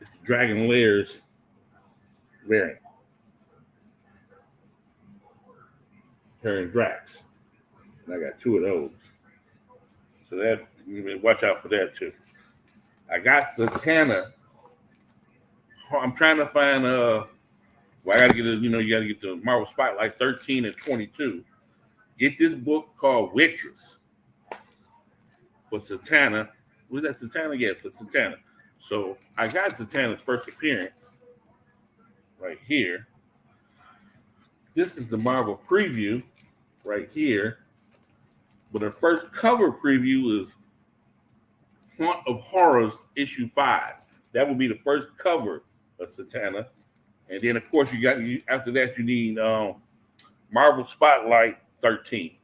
It's the Dragon Layers variant. Her and Drax. And I got 2 of those. So that, watch out for that too. I got Satana. I'm trying to find well, I gotta get you gotta get the Marvel Spotlight 13 and 22. Get this book called Witches for Satana. Was that Satana? Yeah, for Satana. So I got Satana's first appearance right here. This is the Marvel preview right here. But her first cover preview is Haunt of Horrors issue 5. That would be the first cover of Satana. And then of course after that you need Marvel Spotlight 13.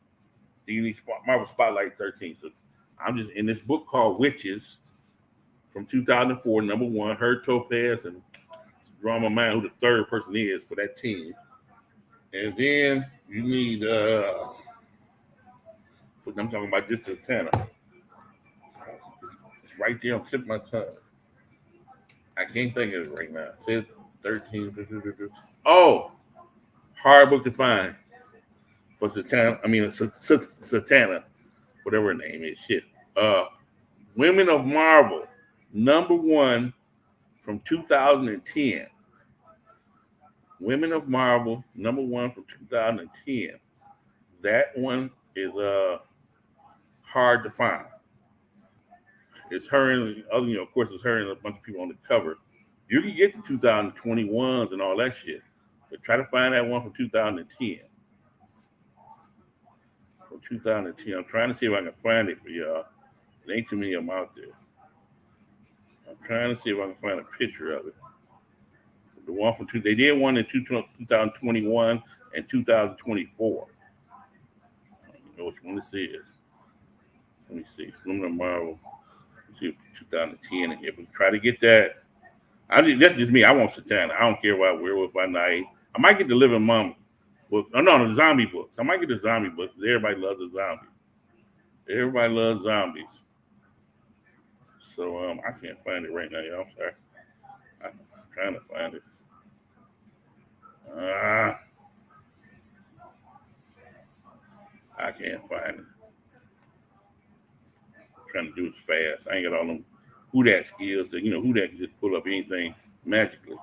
You need Marvel Spotlight 13. So I'm just in this book called Witches from 2004, number 1, Her Topaz, and draw my mind who the third person is for that team. And then you need I'm talking about this Satana. It's right there on the tip of my tongue. I can't think of it right now. It says 13. Oh, hard book to find for Satana. I mean, Satana, whatever her name is. Shit. Women of Marvel, number 1 from 2010. Women of Marvel, number 1 from 2010. That one is hard to find. It's her and other, of course, it's her and a bunch of people on the cover. You can get the 2021s and all that shit, but try to find that one from 2010. From 2010, I'm trying to see if I can find it for y'all. There ain't too many of them out there. I'm trying to see if I can find a picture of it. The one from they did one in 2021 and 2024. I don't know which one this is. Let me see. Aluminum Marvel. Let's see 2010 in here. But try to get that. That's just me. I want Satana. I don't care about Werewolf by Night. I might get the Living Mum book. Oh, no, the zombie books. I might get the zombie books because everybody loves the zombies. Everybody loves zombies. So I can't find it right now, y'all. I'm sorry. I'm trying to find it. I can't find it. I'm trying to do it fast. I ain't got all them who that skills that who that can just pull up anything magically.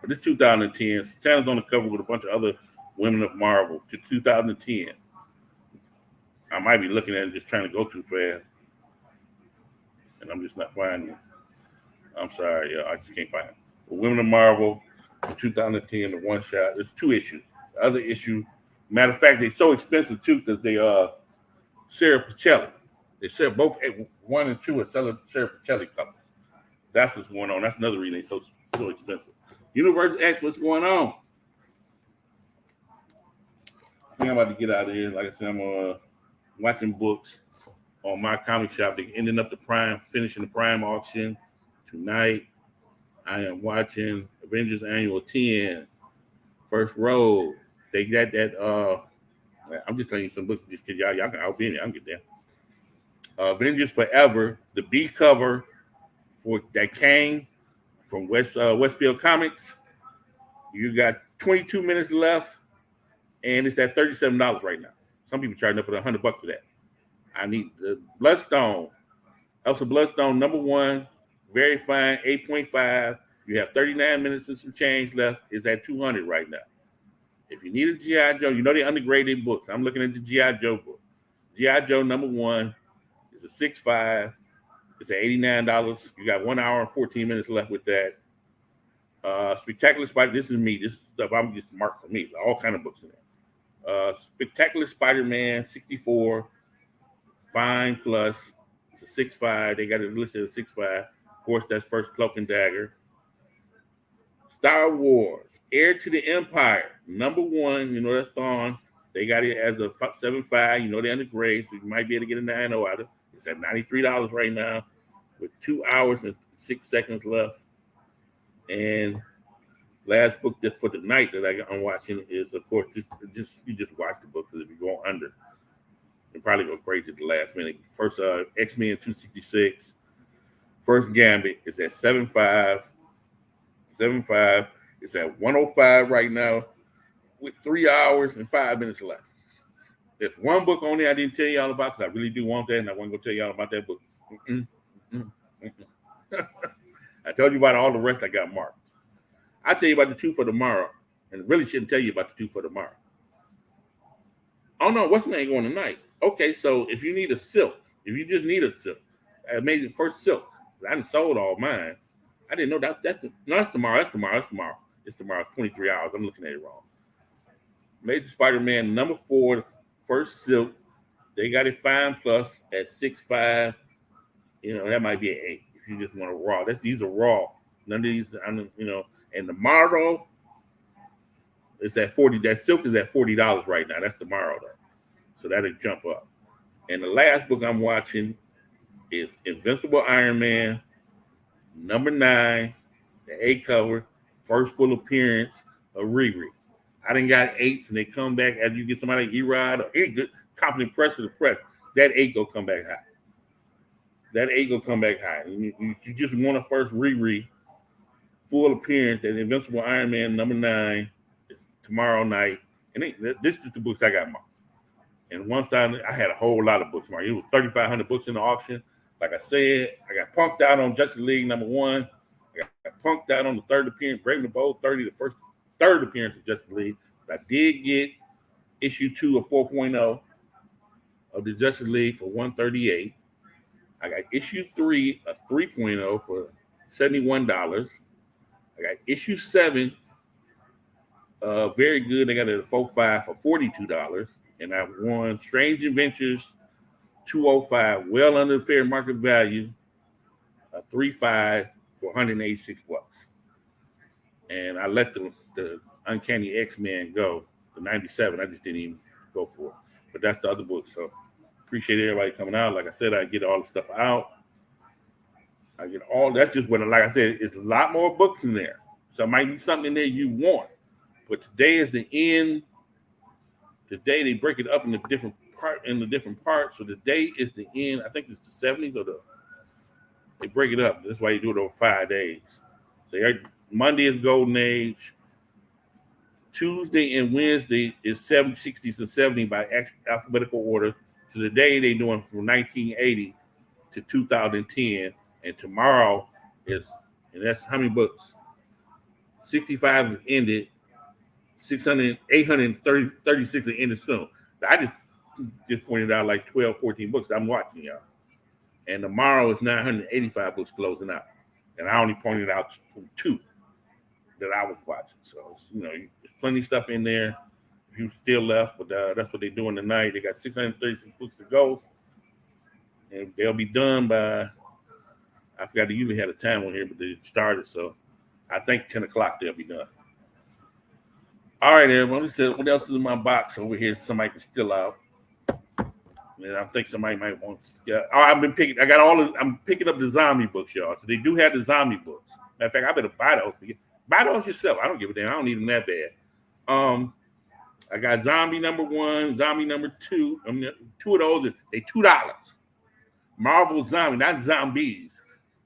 But this 2010, Satana's on the cover with a bunch of other women of Marvel to 2010. I might be looking at it just trying to go too fast. And I'm just not finding it. I'm sorry, y'all. I just can't find it. But Women of Marvel, 2010, the one shot. There's 2 issues. The other issue, matter of fact, they're so expensive too because they Sarah Pichelli. They said both 1 and 2 are selling Sarah Pichelli covers. That's what's going on. That's another reason they're so expensive. Universe X, what's going on? I think I'm about to get out of here. Like I said, I'm watching books on my comic shop. They're ending up finishing the Prime auction tonight. I am watching Avengers Annual 10, First Road. They got that. I'm just telling you some books just because y'all can outbid it. I can get there. Avengers Forever, the B cover for that came from Westfield Comics. You got 22 minutes left, and it's at $37 right now. Some people charging up at $100 for that. I need the Bloodstone. House of Bloodstone, #1, very fine, 8.5. You have 39 minutes and some change left. It's at $200 right now. If you need a G.I. Joe, they undergraded books. I'm looking at the G.I. Joe book. G.I. Joe #1 is a 6.5. It's at $89. You got 1 hour and 14 minutes left with that. Spectacular Spider. This is me. This stuff I'm just marked for me. There's all kind of books in there. Spectacular Spider-Man 64. Fine plus. It's a 6.5. They got it listed as 6.5. Of course, that's First Cloak and Dagger. Star Wars, Heir to the Empire, #1. That's on. They got it as a 7.5. They're under grade, so you might be able to get a 9.0 out of it. It's at $93 right now, with 2 hours and 6 seconds left. And last book for the night that I'm watching is, of course, you just watch the book because if you go under, you probably go crazy at the last minute. First, X-Men 266. First Gambit is at 7.5. 7.5. It's at 105 right now, with 3 hours and 5 minutes left. There's one book on there I didn't tell y'all about because I really do want that, and I want to go tell y'all about that book. I told you about all the rest I got marked. I'll tell you about the 2 for tomorrow, and really shouldn't tell you about the 2 for tomorrow. Oh no, what's the name going tonight? Okay, so if you need a silk, if you just need a silk, Amazing First Silk. I done sold all mine. I didn't know that's tomorrow. That's tomorrow. It's tomorrow. 23 hours. I'm looking at it wrong. Amazing Spider-Man #4, First Silk. They got it fine plus at 6.5. That might be an 8 if you just want a raw. These are raw. None of these, and tomorrow it's at 40. That silk is at $40 right now. That's tomorrow though. So that'll jump up. And the last book I'm watching is Invincible Iron Man, #9, the A cover, first full appearance of Riri. I done got 8s, and they come back after you get somebody like E-Rod or any good competent press to the press. That 8 go come back high. You just want a first Riri full appearance at Invincible Iron Man #9 tomorrow night. And this is the books I got marked. And once I had a whole lot of books marked. It was 3,500 books in the auction. Like I said, I got punked out on Justice League #1. I got punked out on the third appearance, Brave and the Bold 30, the third appearance of Justice League. But I did get issue 2 of 4.0 of the Justice League for $138. I got issue 3 of 3.0 for $71. I got issue 7, very good. They got it at 4.5 for $42. And I won Strange Adventures 205, well under fair market value. 3.5 for $186. And I let the Uncanny X-Men go, the 97. I just didn't even go for it. But that's the other book. So appreciate everybody coming out. Like I said, I get all the stuff out. I get all, that's just what, like I said, it's a lot more books in there. So it might be something in there you want. But today is the end. Today they break it up in the different parts. So today is the end. I think it's the 70s they break it up. That's why you do it over 5 days. So Monday is Golden Age. Tuesday and Wednesday is 60s and 70s by alphabetical order. So today they're doing from 1980 to 2010. And tomorrow is, and that's how many books? 65 is ended. 836 are ended soon. I just pointed out like 12, 14 books I'm watching, y'all. And tomorrow is 985 books closing out. And I only pointed out 2 that I was watching. So, there's plenty of stuff in there. If you still left, but that's what they're doing tonight. They got 636 books to go. And they'll be done by, I forgot they usually had a time on here, but they started. So I think 10 o'clock they'll be done. All right, everyone. What else is in my box over here? Somebody can still out. And I think somebody might want to. I'm picking up the zombie books, y'all. So they do have the zombie books. Matter of fact, I better buy those. Buy those yourself. I don't give a damn. I don't need them that bad. I got Zombie number 1, Zombie number 2. 2 of those, they $2. Marvel Zombie, not Zombies.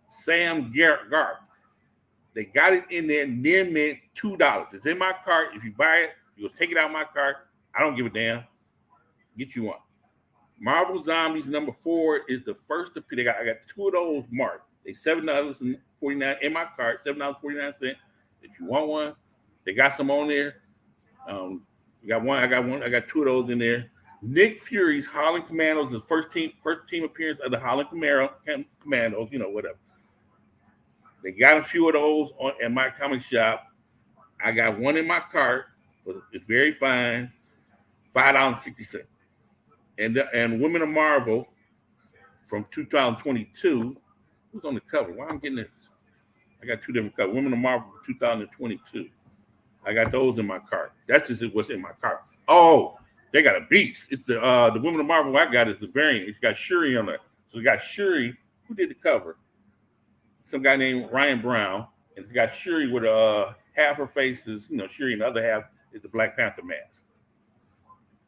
Sam Garth. They got it in there, near mint, $2. It's in my cart. If you buy it, you'll take it out of my cart. I don't give a damn. Get you one. Marvel Zombies number 4 is the first appeal. I got 2 of those marked. They $7.49 in my cart, $7.49. If you want one, they got some on there. I got one. I got 2 of those in there. Nick Fury's Holland Commandos, his first team appearance of the Holland Commandos, whatever. They got a few of those in my comic shop. I got one in my cart. It's very fine, $5.60. And Women of Marvel from 2022. Who's on the cover? Why am I getting this? I got 2 different covers. Women of Marvel from 2022. I got those in my cart. That's just what's in my cart. Oh, they got a beast. It's the Women of Marvel I got is the variant. It's got Shuri on there. So we got Shuri. Who did the cover? Some guy named Ryan Brown. And it's got Shuri with half her face is, Shuri, and the other half is the Black Panther mask.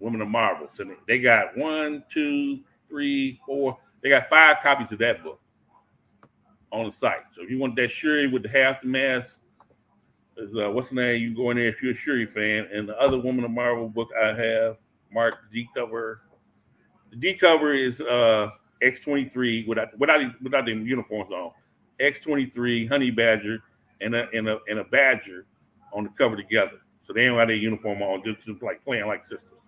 Women of Marvel. So they got 1, 2, 3, 4. They got 5 copies of that book on the site. So if you want that Shuri with the half the mask, is what's the name? You can go in there if you're a Shuri fan. And the other Woman of Marvel book I have marked D cover. The D cover is X-23 without the uniforms on. X-23, Honey Badger, and a Badger on the cover together. So they ain't got their uniform on, just like playing like sisters.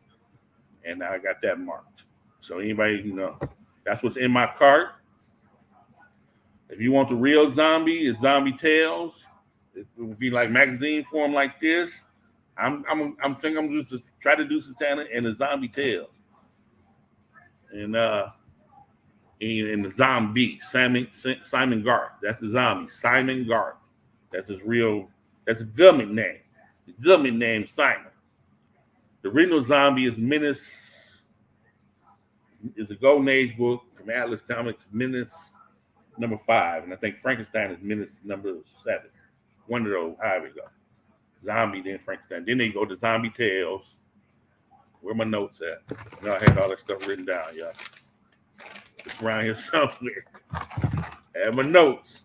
And I got that marked. So anybody, that's what's in my cart. If you want the real zombie, it's Zombie Tales. It would be like magazine form like this. I'm thinking I'm going to try to do Satana and the Zombie Tales. And the zombie, Simon Garth. That's the zombie, Simon Garth. That's his government name. The government name, Simon. The original zombie is Menace. It's a Golden Age book from Atlas Comics, Menace number 5. And I think Frankenstein is Menace number 7. One of those, however we go. Zombie, then Frankenstein. Then they go to Zombie Tales. Where my notes at? I had all that stuff written down, y'all. It's around here somewhere. I have my notes.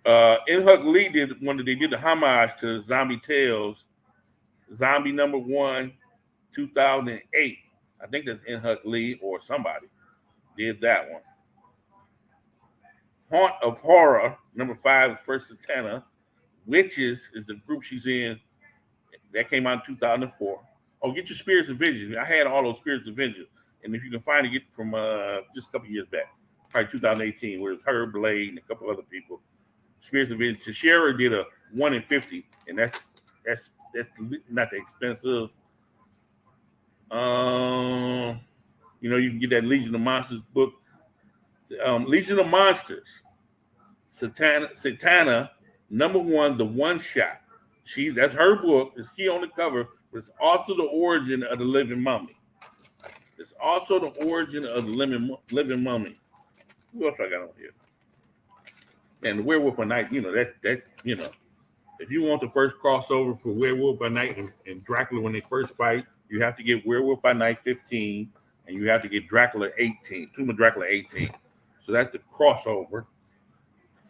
Inhuk Lee did the homage to Zombie Tales. Zombie number 1, 2008. I think that's Inhuk Lee or somebody did that one. Haunt of Horror, number 5 is First Satana. Witches is the group she's in. That came out in 2004. Oh, get your Spirits of Vengeance. I had all those Spirits of Vengeance. And if you can find it, get from just a couple years back, probably 2018, where it's her, Blade, and a couple other people. Spirits of Vengeance. Teixeira did a 1 in 50, and that's not that expensive. You can get that Legion of Monsters book. Legion of Monsters. Satana, number one, the one shot. That's her book. It's she on the cover, but it's also the origin of the living mummy. It's also the origin of the living mummy. Who else I got on here? And the Werewolf by Night, if you want the first crossover for Werewolf by Night and Dracula when they first fight, you have to get Werewolf by Night 15 and you have to get Dracula 18, Tomb of Dracula 18. So that's the crossover.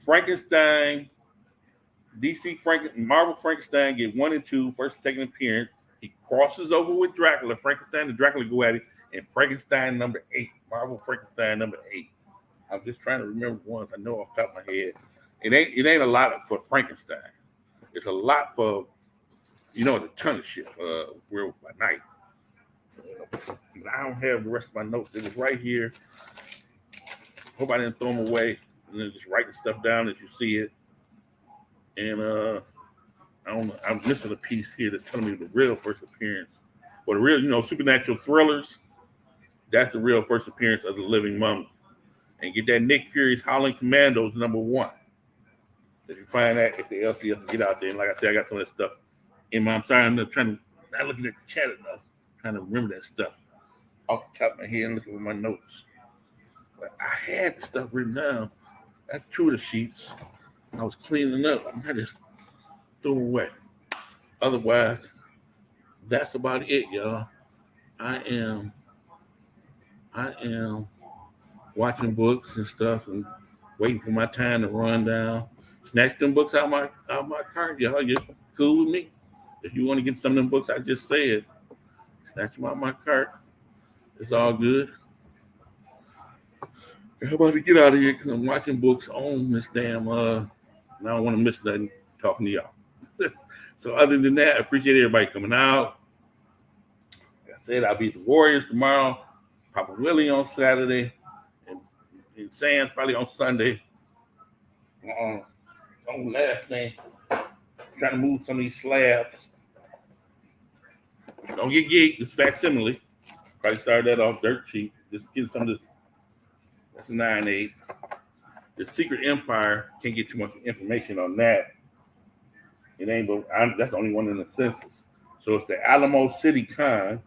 Frankenstein, Marvel Frankenstein get 1 and 2, first and second appearance. He crosses over with Dracula. Frankenstein and Dracula go at it. And Frankenstein number 8, Marvel Frankenstein number 8. I'm just trying to remember ones I know off the top of my head. It ain't a lot for Frankenstein. It's a lot for, the ton of shit for Werewolf by Night. But I don't have the rest of my notes. It was right here. Hope I didn't throw them away. And then just writing stuff down as you see it. And I don't know. I'm missing a piece here that's telling me the real first appearance. Or the real, supernatural thrillers. That's the real first appearance of the living mummy. And get that Nick Fury's Howling Commandos number 1. If you find that at the LCS, get out there. And like I said, I got some of that stuff in my. I'm sorry, I'm not looking at the chat enough. Trying to remember that stuff off the top of my head and looking at my notes. But I had the stuff written down. That's two of the sheets. I was cleaning up. I just threw them away. Otherwise, that's about it, y'all. I am watching books and stuff and waiting for my time to run down. Snatch them books out my cart, y'all. You're cool with me. If you want to get some of them books I just said, snatch them out my cart. It's all good. I'm about to get out of here because I'm watching books on this damn. I don't want to miss nothing talking to y'all. So other than that, I appreciate everybody coming out. Like I said, I'll be at the Warriors tomorrow. Papa Willie on Saturday. And Sam's probably on Sunday. On last thing, trying to move some of these slabs. Don't get geeked. It's facsimile. Probably started that off dirt cheap. Just get some of this. That's a 9.8. The Secret Empire, can't get too much information on that. It ain't, but that's the only one in the census. So it's the Alamo City Con.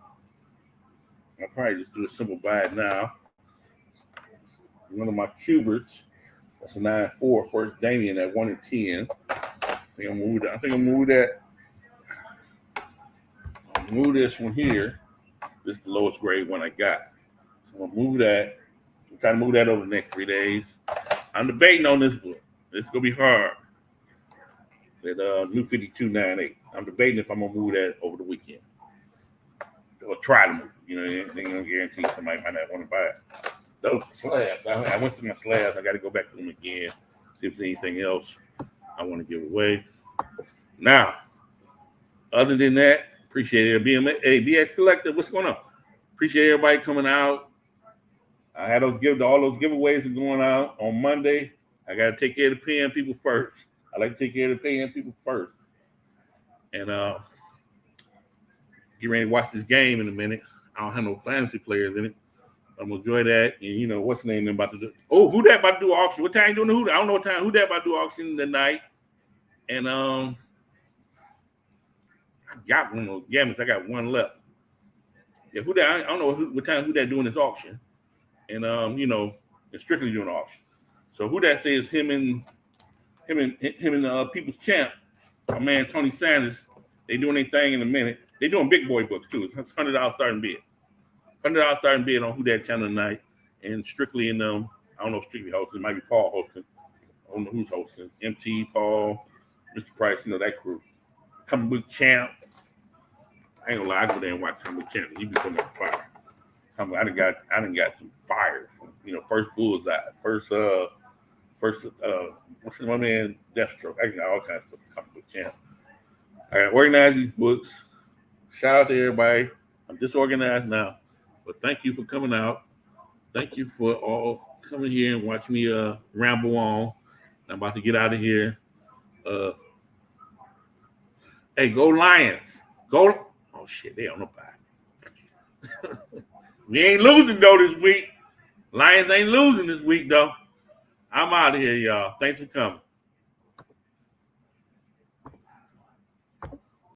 I'll probably just do a simple buy it now. One of my Cuberts. That's a 9.4. First Damien at 1 and 10. I think I'll move that. I'll move this one here. This is the lowest grade one I got. So I'm gonna move that. I'm trying to move that over the next 3 days. I'm debating on this book. It's gonna be hard. That New 52.98. I'm debating if I'm gonna move that over the weekend. Or try to move it. They ain't gonna guarantee somebody might not want to buy it. Those slabs. I went through my slabs. I got to go back to them again. See if there's anything else I want to give away. Now, other than that, appreciate it. BX Collective, what's going on? Appreciate everybody coming out. I had all those giveaways are going out on Monday. I got to take care of the paying people first. I like to take care of the paying people first. And get ready to watch this game in a minute. I don't have no fantasy players in it. I'm gonna enjoy that, and what's the name they're about to do? Oh, who that about to do auction? What time you doing the who? I don't know what time. Who that about to do auction tonight? And I got one of those gammons. I got one left. Yeah, who that? I don't know what time who that doing this auction, and it's strictly doing auction. So who that says him and People's Champ, my man Tony Sanders. They doing their thing in a minute. They doing big boy books too. It's $100 starting bid. $100 starting bid on Who Dat channel tonight, and Strictly and I don't know if Strictly hosting, it might be Paul hosting. I don't know who's hosting. MT, Paul, Mr. Price, that crew. Comic Book Champ. I ain't gonna lie, I go there and watch Comic Book Champ. He be putting up fire. I done got some fire from, first Bullseye, first what's my man Deathstroke. I got all kinds of stuff from Comic Book Champ. I got organized these books. Shout out to everybody. I'm disorganized now. But thank you for coming out. Thank you for all coming here and watching me ramble on. I'm about to get out of here. Hey, go Lions. Go. Oh, shit, they on the bye. We ain't losing, though, this week. Lions ain't losing this week, though. I'm out of here, y'all. Thanks for coming.